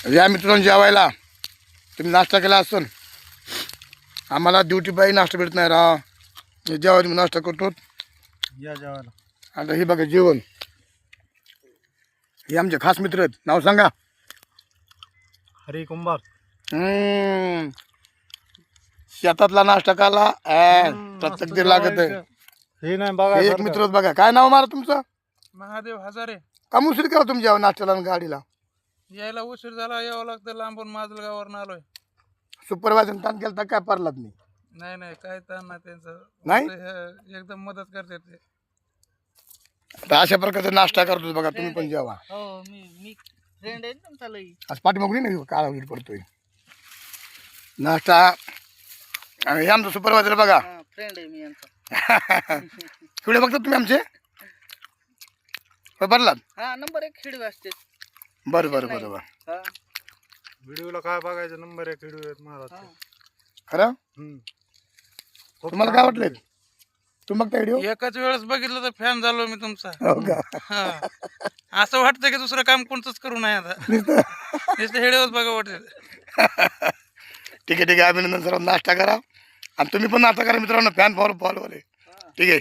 या मित्रांनो जेवायला. तुम्ही नाश्ता केला असून आम्हाला ड्युटी बाई नाश्ता भेटत नाही राव. जेव्हा तुम्ही नाश्ता करतो या जेवायला. आता हे बघा जेवण. हे आमचे खास मित्र आहेत. नाव सांगा. हरी कुंभार. शेतातला नाश्ता खाला प्रत्येक दे लागत आहे. हे नाही बघा हे एक मित्र आहेत बघा. काय नाव मारा तुमचं? महादेव हजारे. का मुसरी करा तुमच्या नाश्त्याला आणि गाडीला? यायला उशीर झाला, यावं लागतं लांबून. माजलगाववरून आलोय. सुपरवायझर ताण केला तर काय पारलात नाही? नाही नाही, काय ताण नाही त्यांचं. नाही? एकदम मदत करते ते. तर अशा प्रकारचा नाश्ता करतो बघा. तुम्ही पण जेवा. हो मी फ्रेंड आहे ना तुमचा लई. आज पाठीमागून नाही काळा वगैरे पडतोय नाश्ता. आणि हे आमचं सुपरवायझर बघा. फ्रेंड आहे मी यांचा. थोडे बघतात तुम्ही आमचे भरलात. हा नंबर 1 खिडवी असते. बरं बरं बरं बरं. हा व्हिडिओला काय बघायचं, नंबर 1 व्हिडिओ आहेत महाराज. खरं. तुम्हाला काय वाटलं तुम्ही बघता व्हिडिओ? एकाच वेळेस बघितलं तर फॅन झालो मी तुमचा. हो का? हा. असं वाटतं की दुसरं काम कोणतंच करू नये आता. नुसतं हेडेवच बघा वाटत. ठीक आहे ठीक आहे. अभिनंदन. सर्व नाश्ता करा आणि तुम्ही पण नाश्ता करा मित्रांनो. फॅन फॉलो फॉलो ठीक आहे.